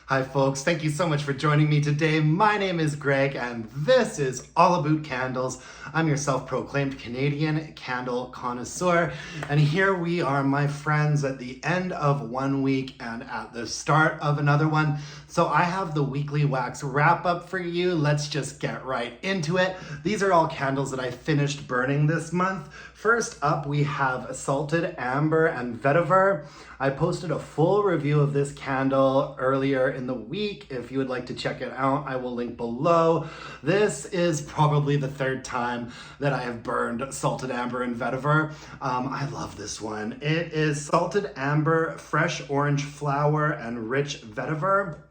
Hi folks, thank you so much for joining me today. My name is Greg and this is All Aboot Candles. I'm your self-proclaimed Canadian candle connoisseur, and here we are, my friends, at the end of one week and at the start of another one. So I have the weekly wax wrap up for you. Let's just get right into it. These are all candles that I finished burning this month. First up, we have Salted Amber and Vetiver. I posted a full review of this candle earlier in the week. If you would like to check it out, I will link below. This is probably the third time that I have burned Salted Amber and Vetiver. I love this one. It is Salted Amber, Fresh Orange Flower, and Rich Vetiver.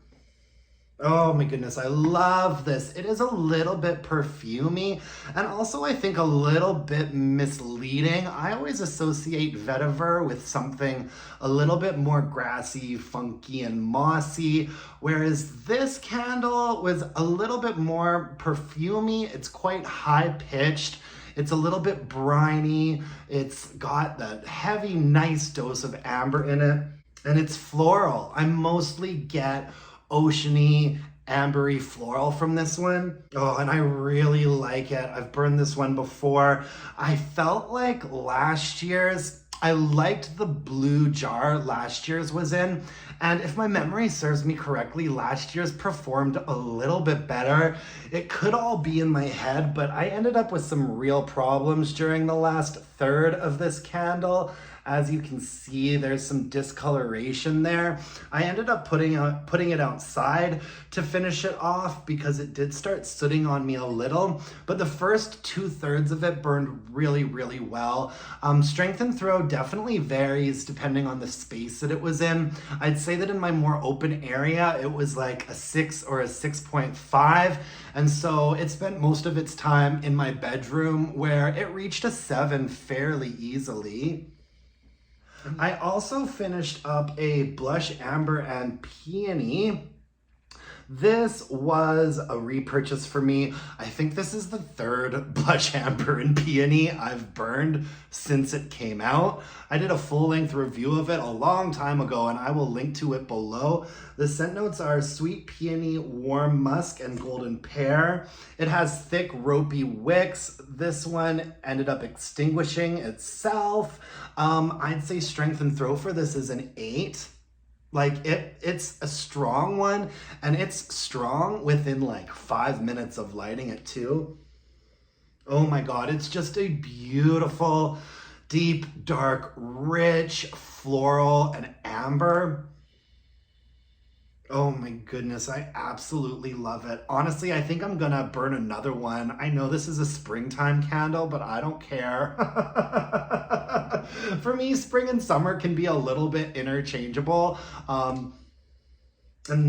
Oh my goodness, I love this. It is a little bit perfumey and also I think a little bit misleading. I always associate vetiver with something a little bit more grassy, funky, and mossy, whereas this candle was a little bit more perfumey. It's quite high-pitched. It's a little bit briny. It's got that heavy, nice dose of amber in it, and it's floral. I mostly get oceany, ambery floral from this one. Oh, and I really like it. I've burned this one before. I felt like last year's, I liked the blue jar last year's was in, and if my memory serves me correctly, last year's performed a little bit better. It could all be in my head, but I ended up with some real problems during the last third of this candle. As you can see, there's some discoloration there. I ended up putting it outside to finish it off because it did start sooting on me a little, but the first 2/3 of it burned really, really well. Strength and throw definitely varies depending on the space that it was in. I'd say that in my more open area, it was like a 6 or a 6.5, and so it spent most of its time in my bedroom where it reached a 7 fairly easily. I also finished up a Blush Amber and Peony. This was a repurchase for me. I think this is the third Blush Amber and Peony I've burned since it came out. I did a full-length review of it a long time ago, and I will link to it below. The scent notes are Sweet Peony, Warm Musk, and Golden Pear. It has thick, ropey wicks. This one ended up extinguishing itself. I'd say strength and throw for this is an 8. Like it's a strong one, and it's strong within like 5 minutes of lighting it too. Oh my God, it's just a beautiful, deep, dark, rich, floral, and amber. Oh my goodness, I absolutely love it. Honestly, I think I'm gonna burn another one. I know this is a springtime candle, but I don't care. For me, spring and summer can be a little bit interchangeable. And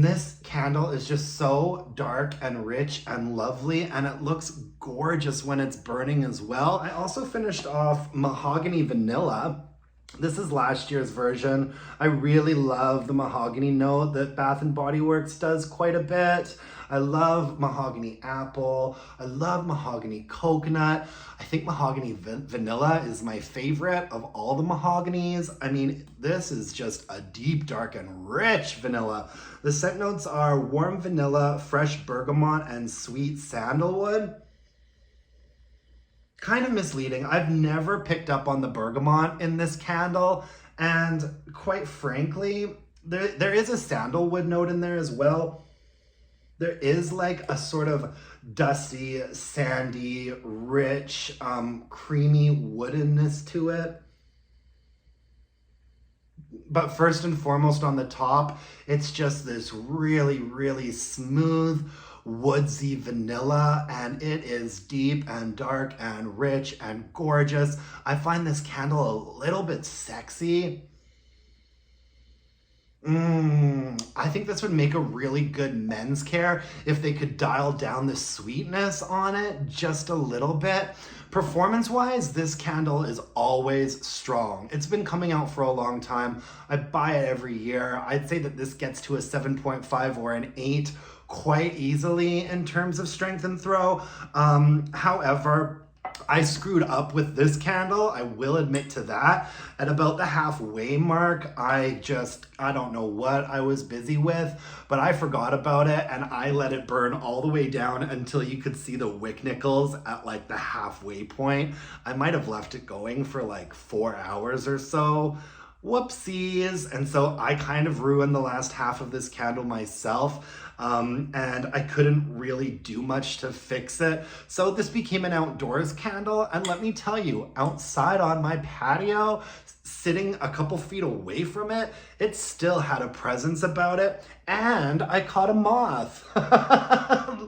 this candle is just so dark and rich and lovely, and it looks gorgeous when it's burning as well. I also finished off Mahogany Vanilla. This is last year's version. I really love the mahogany note that Bath & Body Works does quite a bit. I love mahogany apple. I love mahogany coconut. I think mahogany vanilla is my favorite of all the mahoganies. I mean, this is just a deep, dark, and rich vanilla. The scent notes are warm vanilla, fresh bergamot, and sweet sandalwood. Kind of misleading. I've never picked up on the bergamot in this candle, and quite frankly, there is a sandalwood note in there as well. There is like a sort of dusty, sandy, rich, creamy woodenness to it. But first and foremost on the top, it's just this really, really smooth, woodsy vanilla, and it is deep and dark and rich and gorgeous. I find this candle a little bit sexy. I think this would make a really good men's care if they could dial down the sweetness on it just a little bit. Performance-wise, this candle is always strong. It's been coming out for a long time. I buy it every year. I'd say that this gets to a 7.5 or an 8 quite easily in terms of strength and throw. However, I screwed up with this candle, I will admit to that. At about the halfway mark, I don't know what I was busy with, but I forgot about it and I let it burn all the way down until you could see the wick nickels at like the halfway point. I might have left it going for like 4 hours or so. Whoopsies. And so I kind of ruined the last half of this candle myself. And I couldn't really do much to fix it. So this became an outdoors candle. And let me tell you, outside on my patio, sitting a couple feet away from it, it still had a presence about it. And I caught a moth.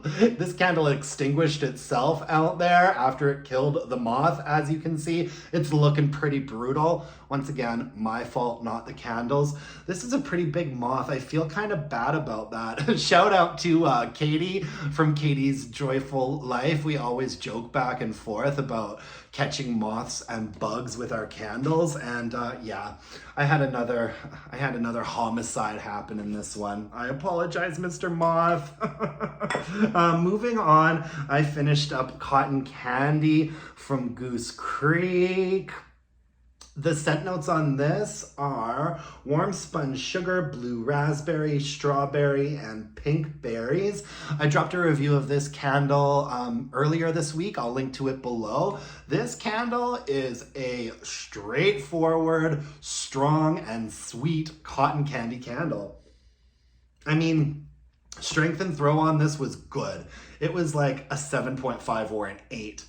This candle extinguished itself out there after it killed the moth. As you can see, it's looking pretty brutal. Once again, my fault, not the candles. This is a pretty big moth. I feel kind of bad about that. Shout out to Katie from Katie's Joyful Life. We always joke back and forth about catching moths and bugs with our candles. And yeah, I had another homicide happen in this one. I apologize, Mr. Moth. Moving on, I finished up cotton candy from Goose Creek. The scent notes on this are warm spun sugar, blue raspberry, strawberry, and pink berries. I dropped a review of this candle earlier this week. I'll link to it below. This candle is a straightforward, strong, and sweet cotton candy candle. I mean, strength and throw on this was good. It was like a 7.5 or an 8.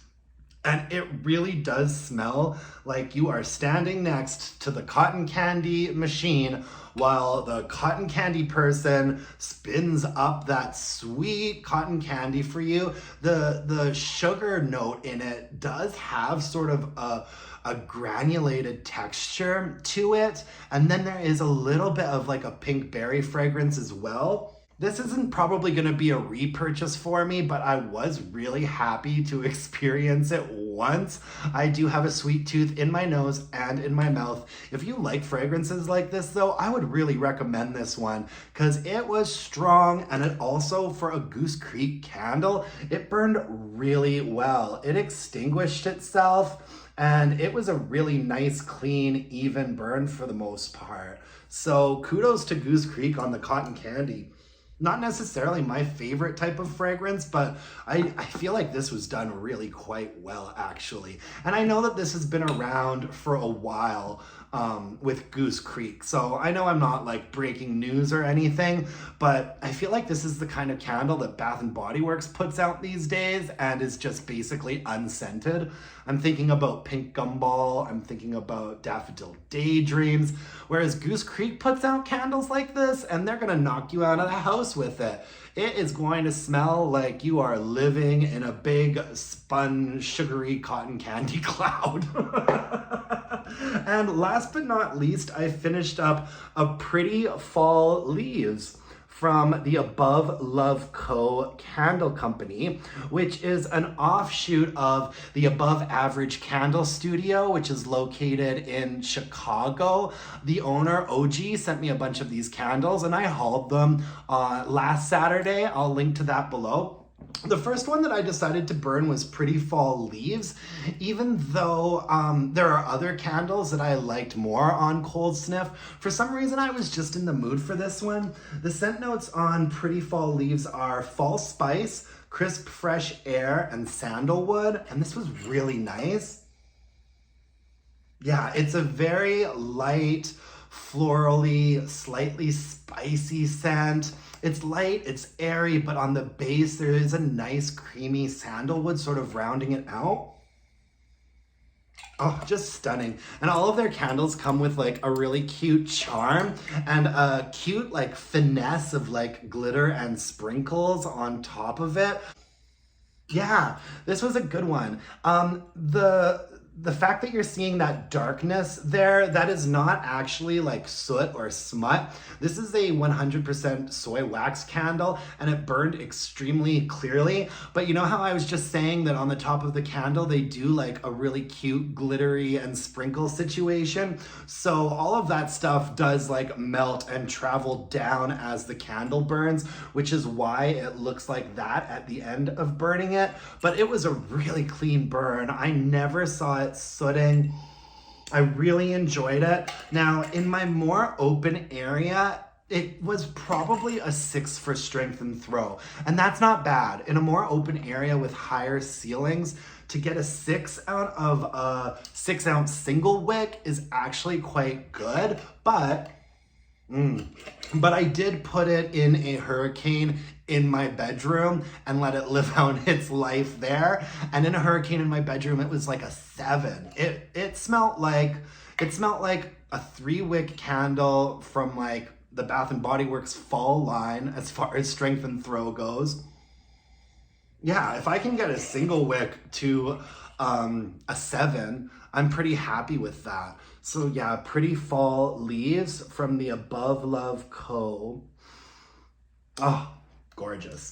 And it really does smell like you are standing next to the cotton candy machine while the cotton candy person spins up that sweet cotton candy for you. The sugar note in it does have sort of a granulated texture to it. And then there is a little bit of like a pink berry fragrance as well. This isn't probably going to be a repurchase for me, but I was really happy to experience it once. I do have a sweet tooth in my nose and in my mouth. If you like fragrances like this though, I would really recommend this one because it was strong, and it also, for a Goose Creek candle, it burned really well. It extinguished itself, and it was a really nice, clean, even burn for the most part. So kudos to Goose Creek on the cotton candy. Not necessarily my favorite type of fragrance, but I feel like this was done really quite well, actually. And I know that this has been around for a while with Goose Creek. So I know I'm not like breaking news or anything, but I feel like this is the kind of candle that Bath & Body Works puts out these days and is just basically unscented. I'm thinking about Pink Gumball, I'm thinking about Daffodil Daydreams, whereas Goose Creek puts out candles like this and they're gonna knock you out of the house with it. It is going to smell like you are living in a big spun sugary cotton candy cloud. And last but not least, I finished up a Pretty Fall Leaves from the Above Love Co. Candle Company, which is an offshoot of the Above Average Candle Studio, which is located in Chicago. The owner, OG, sent me a bunch of these candles and I hauled them last Saturday. I'll link to that below. The first one that I decided to burn was Pretty Fall Leaves, even though there are other candles that I liked more on Cold Sniff. For some reason, I was just in the mood for this one. The scent notes on Pretty Fall Leaves are fall spice, crisp fresh air, and sandalwood, and this was really nice. Yeah, it's a very light, florally, slightly spicy scent. It's light, it's airy, but on the base there is a nice creamy sandalwood sort of rounding it out. Oh, just stunning. And all of their candles come with like a really cute charm and a cute like finesse of like glitter and sprinkles on top of it. Yeah, this was a good one. the fact that you're seeing that darkness there, that is not actually like soot or smut. This is a 100% soy wax candle, and it burned extremely clearly. But you know how I was just saying that on the top of the candle, they do like a really cute glittery and sprinkle situation. So all of that stuff does like melt and travel down as the candle burns, which is why it looks like that at the end of burning it. But it was a really clean burn. I never saw it sooting. I really enjoyed it. Now, in my more open area, it was probably a 6 for strength and throw. And that's not bad. In a more open area with higher ceilings, to get a 6 out of a 6-ounce single wick is actually quite good. But I did put it in a Hurricane in my bedroom and let it live out its life there. And in a Hurricane in my bedroom, it was like a 7. It smelled like a 3-wick candle from like the Bath and Body Works fall line as far as strength and throw goes. Yeah, if I can get a single wick to a 7, I'm pretty happy with that. So yeah, Pretty Fall Leaves from the Above Love Co. Oh, gorgeous.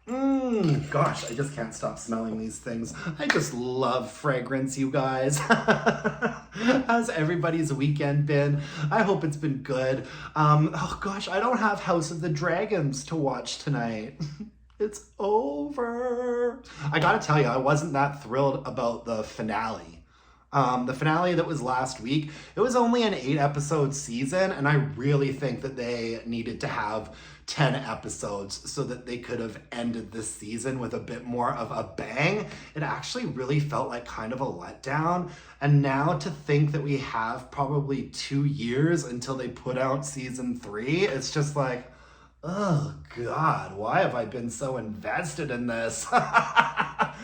Gosh, I just can't stop smelling these things. I just love fragrance, you guys. How's everybody's weekend been? I hope it's been good. Oh gosh, I don't have House of the Dragons to watch tonight. It's over. I gotta tell you, I wasn't that thrilled about the finale. The finale that was last week, it was only an 8-episode season, and I really think that they needed to have 10 episodes so that they could have ended this season with a bit more of a bang. It actually really felt like kind of a letdown. And now to think that we have probably 2 years until they put out season 3, it's just like, oh God, why have I been so invested in this?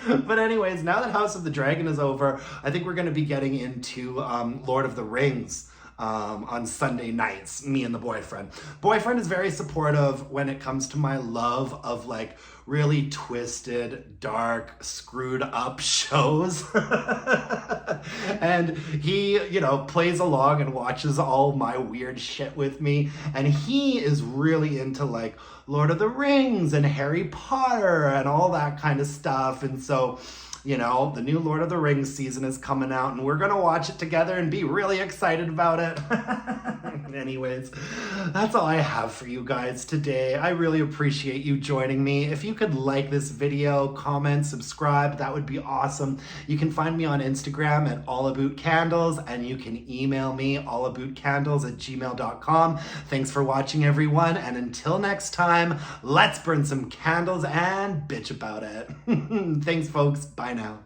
But anyways, now that House of the Dragon is over, I think we're going to be getting into Lord of the Rings on Sunday nights, me and the boyfriend. Boyfriend is very supportive when it comes to my love of like really twisted, dark, screwed up shows. And he, plays along and watches all my weird shit with me. And he is really into like Lord of the Rings and Harry Potter and all that kind of stuff. And so, the new Lord of the Rings season is coming out, and we're going to watch it together and be really excited about it. Anyways, that's all I have for you guys today. I really appreciate you joining me. If you could like this video, comment, subscribe, that would be awesome. You can find me on Instagram at allabootcandles, and you can email me allabootcandles@gmail.com. Thanks for watching, everyone, and until next time, let's burn some candles and bitch about it. Thanks, folks. Bye now.